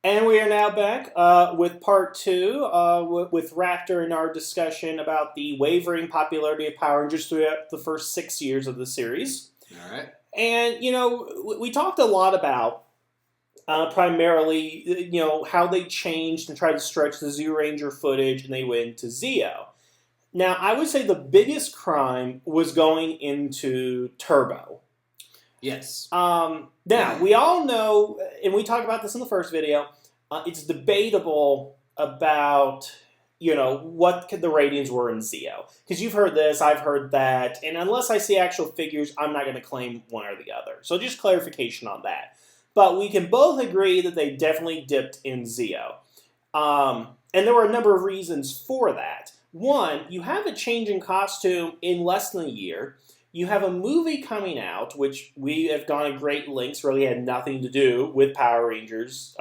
And we are now back with part two with Raptor and our discussion about the wavering popularity of Power Rangers throughout the first 6 years of the series. All right. And, we talked a lot about primarily, how they changed and tried to stretch the Zoo Ranger footage and they went to Zeo. Now, I would say the biggest crime was going into Turbo. Yes. Now, we all know, and we talked about this in the first video, it's debatable about, what the ratings were in Zeo. Because you've heard this, I've heard that, and unless I see actual figures, I'm not going to claim one or the other. So just clarification on that. But we can both agree that they definitely dipped in Zeo. And there were a number of reasons for that. One, you have a change in costume in less than a year. You have a movie coming out, which we have gone to great lengths, really had nothing to do with Power Rangers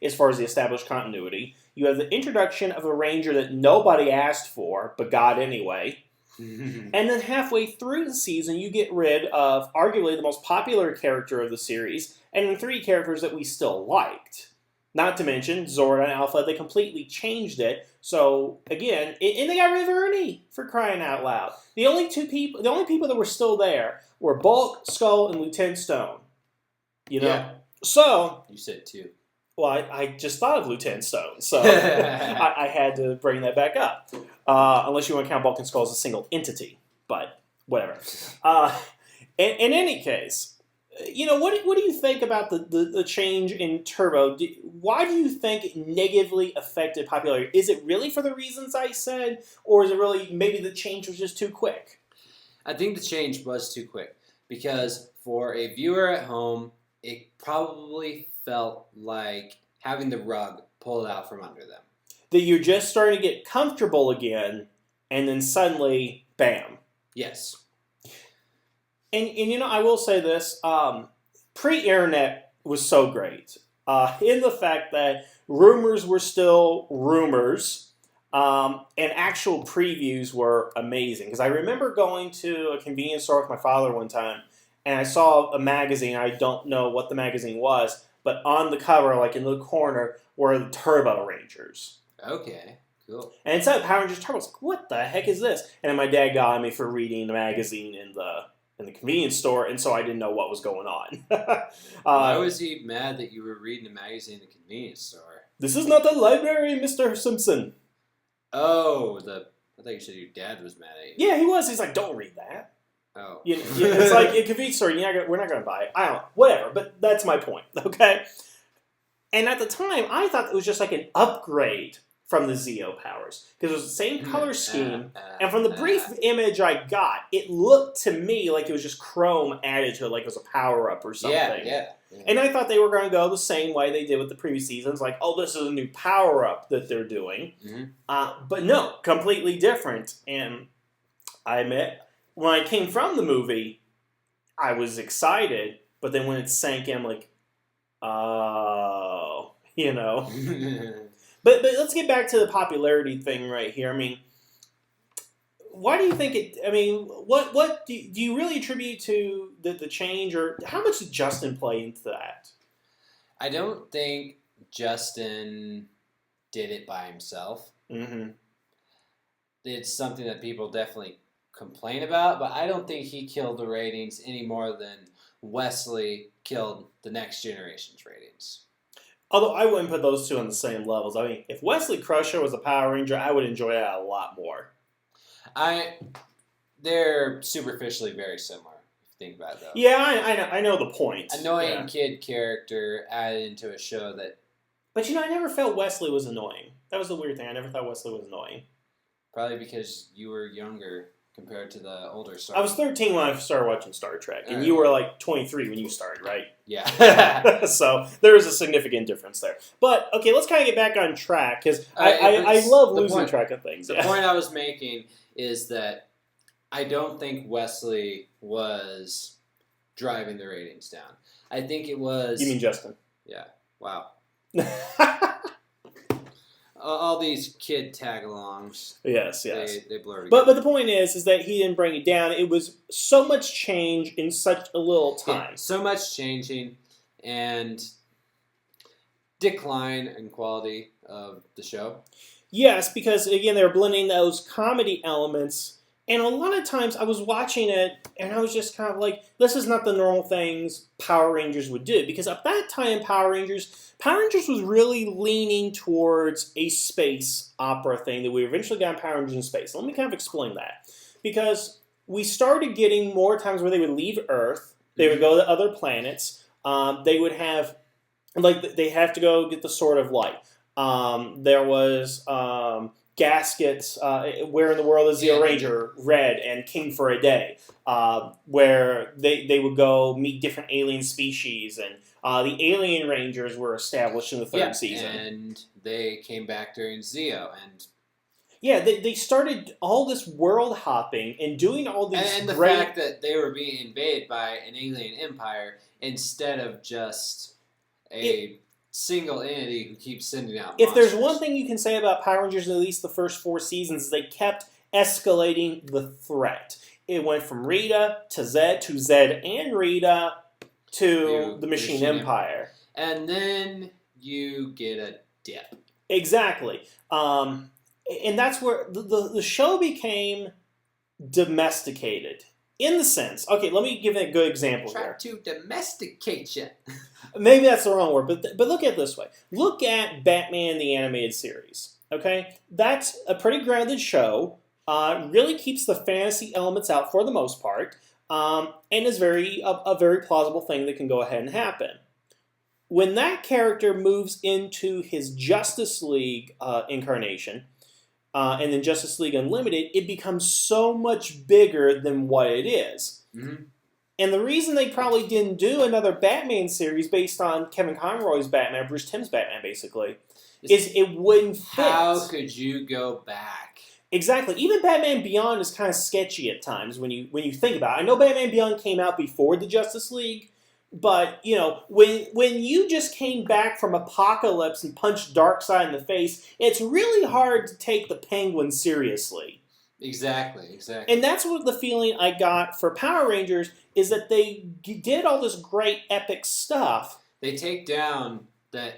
as far as the established continuity. You have the introduction of a Ranger that nobody asked for, but got anyway. And then halfway through the season, you get rid of arguably the most popular character of the series, and then 3 characters that we still liked. Not to mention Zora and Alpha, they completely changed it. So again, and they got rid of Ernie, for crying out loud. The only people that were still there were Bulk, Skull, and Lieutenant Stone. Yeah. So you said 2. Well, I just thought of Lieutenant Stone, so I had to bring that back up. Unless you want to count Bulk and Skull as a single entity, but whatever. In any case, what do you think about the change in Turbo? Why do you think it negatively affected popularity? Is it really for the reasons I said, or is it really maybe the change was just too quick? I think the change was too quick because for a viewer at home, it probably felt like having the rug pulled out from under them. That you're just starting to get comfortable again, and then suddenly, bam. Yes. And I will say this, pre-internet was so great. In the fact that rumors were still rumors, and actual previews were amazing. Because I remember going to a convenience store with my father one time, and I saw a magazine. I don't know what the magazine was, but on the cover, like in the corner, were the Turbo Rangers. Okay, cool. And it said Power Rangers Turbo. I was like, what the heck is this? And then my dad got me for reading the magazine in the convenience store, and so I didn't know what was going on. Why was he mad that you were reading a magazine in the convenience store? This is not the library, Mr. Simpson. Oh, I thought you said your dad was mad at you. Yeah, he was. He's like, don't read that. Oh. It's like a convenience store. We're not going to buy it. I don't know. Whatever, but that's my point, okay? And at the time, I thought it was just like an upgrade from the Zeo powers. Because it was the same color scheme. And from the brief image I got, it looked to me like it was just chrome added to it, like it was a power-up or something. Yeah. And I thought they were going to go the same way they did with the previous seasons. Like, oh, this is a new power-up that they're doing. Mm-hmm. But no, completely different. And I admit, when I came from the movie, I was excited. But then when it sank in, I'm like, oh, But let's get back to the popularity thing right here. I mean, why do you think it? I mean, what do you really attribute to the change, or how much did Justin play into that? I don't think Justin did it by himself. Mm-hmm. It's something that people definitely complain about, but I don't think he killed the ratings any more than Wesley killed the Next Generation's ratings. Although I wouldn't put those two on the same levels. I mean, if Wesley Crusher was a Power Ranger, I would enjoy that a lot more. They're superficially very similar, if you think about it, though. Yeah, I know the point. Annoying kid character added into a show that... But I never felt Wesley was annoying. That was the weird thing. I never thought Wesley was annoying. Probably because you were younger compared to the older Star Trek. I was 13 when I started watching Star Trek, and you were like 23 when you started, right? Yeah. So there is a significant difference there. But, okay, let's kind of get back on track, because I love losing track of things. The point I was making is that I don't think Wesley was driving the ratings down. I think it was... You mean Justin? Yeah. Wow. All these kid tag-alongs. Yes. They blur together. But the point is that he didn't bring it down. It was so much change in such a little time. Yeah, so much changing, and decline in quality of the show. Yes, because again, they're blending those comedy elements. And a lot of times I was watching it and I was just kind of like, this is not the normal things Power Rangers would do. Because at that time, Power Rangers was really leaning towards a space opera thing that we eventually got in Power Rangers in Space. Let me kind of explain that. Because we started getting more times where they would leave Earth, they would go to other planets, they would have, like, they have to go get the Sword of Light. There was Gaskets, Where in the World is the Ranger, Red, and King for a Day, where they would go meet different alien species, and the Alien Rangers were established in the third season. And they came back during Zeo, and yeah, they started all this world hopping and doing all these and the fact that they were being invaded by an alien empire instead of just a single entity who keeps sending out monsters. If there's one thing you can say about Power Rangers, at least the first 4 seasons, they kept escalating the threat. It went from Rita to Zed and Rita to the Machine Empire. And then you get a dip. Exactly. And that's where the show became domesticated. In the sense, okay, let me give a good example here. Try to domesticate you. Maybe that's the wrong word, but look at it this way. Look at Batman the Animated Series, okay? That's a pretty grounded show, really keeps the fantasy elements out for the most part, and is a very plausible thing that can go ahead and happen. When that character moves into his Justice League incarnation, and then Justice League Unlimited, it becomes so much bigger than what it is. Mm-hmm. And the reason they probably didn't do another Batman series based on Kevin Conroy's Batman, Bruce Timm's Batman, basically, is it wouldn't fit. How could you go back? Exactly. Even Batman Beyond is kind of sketchy at times when you think about it. I know Batman Beyond came out before the Justice League, but, you know, when you just came back from Apocalypse and punched Darkseid in the face, it's really hard to take the Penguin seriously. Exactly. And that's what the feeling I got for Power Rangers, is that they did all this great epic stuff. They take down the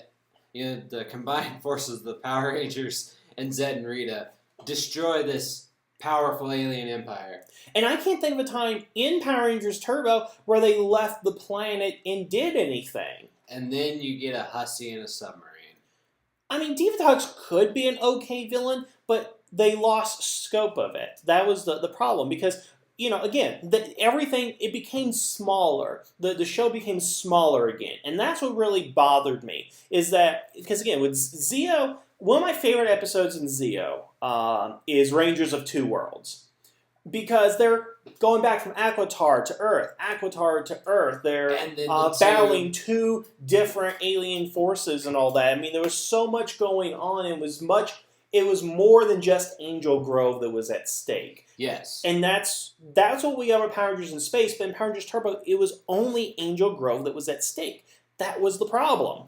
combined forces of the Power Rangers and Zed and Rita, destroy this powerful alien empire. And I can't think of a time in Power Rangers Turbo where they left the planet and did anything. And then you get a hussy in a submarine. I mean, Divatox could be an okay villain, but they lost scope of it. That was the problem, because, you know, again, everything, it became smaller. The show became smaller again. And that's what really bothered me, is that, because again, with Zeo, one of my favorite episodes in Zeo is Rangers of Two Worlds. Because they're going back from Aquitar to Earth. They're battling 2 different alien forces and all that. I mean, there was so much going on. It was more than just Angel Grove that was at stake. Yes. And that's what we got with Power Rangers in Space. But in Power Rangers Turbo, it was only Angel Grove that was at stake. That was the problem.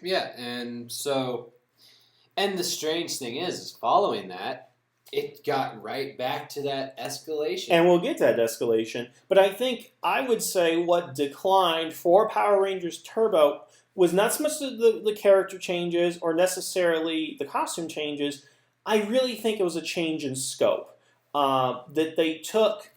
Yeah, and the strange thing is following that, it got right back to that escalation. And we'll get to that escalation. But I would say what declined for Power Rangers Turbo was not so much the character changes or necessarily the costume changes. I really think it was a change in scope. That they took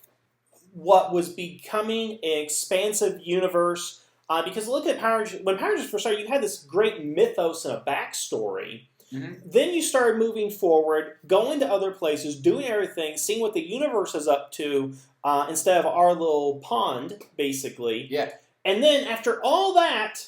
what was becoming an expansive universe. Because look at Power Rangers. When Power Rangers first started, you had this great mythos and a backstory. Mm-hmm. Then you started moving forward, going to other places, doing everything, seeing what the universe is up to, instead of our little pond, basically. Yeah. And then after all that,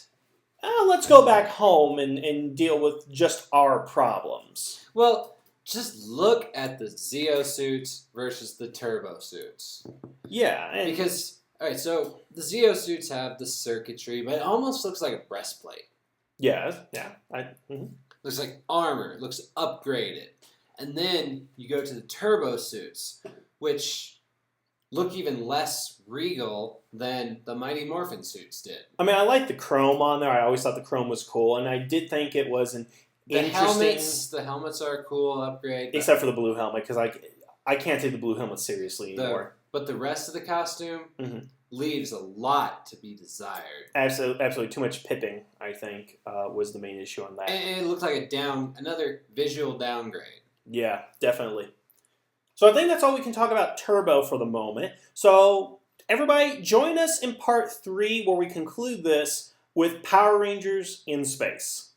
let's go back home and deal with just our problems. Well, just look at the Zeo suits versus the Turbo suits. Yeah. Because, alright, so the Zeo suits have the circuitry, but it almost looks like a breastplate. Yeah. Looks like armor. Looks upgraded. And then you go to the Turbo suits, which look even less regal than the Mighty Morphin suits did. I mean, I like the chrome on there. I always thought the chrome was cool, and I did think it was an interesting... The helmets are a cool upgrade. Except for the blue helmet, because I can't take the blue helmet seriously anymore. But the rest of the costume, leaves a lot to be desired. Absolutely, too much pipping, I think, was the main issue on that. And it looked like another visual downgrade. Yeah, definitely. So I think that's all we can talk about Turbo for the moment. So everybody, join us in part 3 where we conclude this with Power Rangers in space.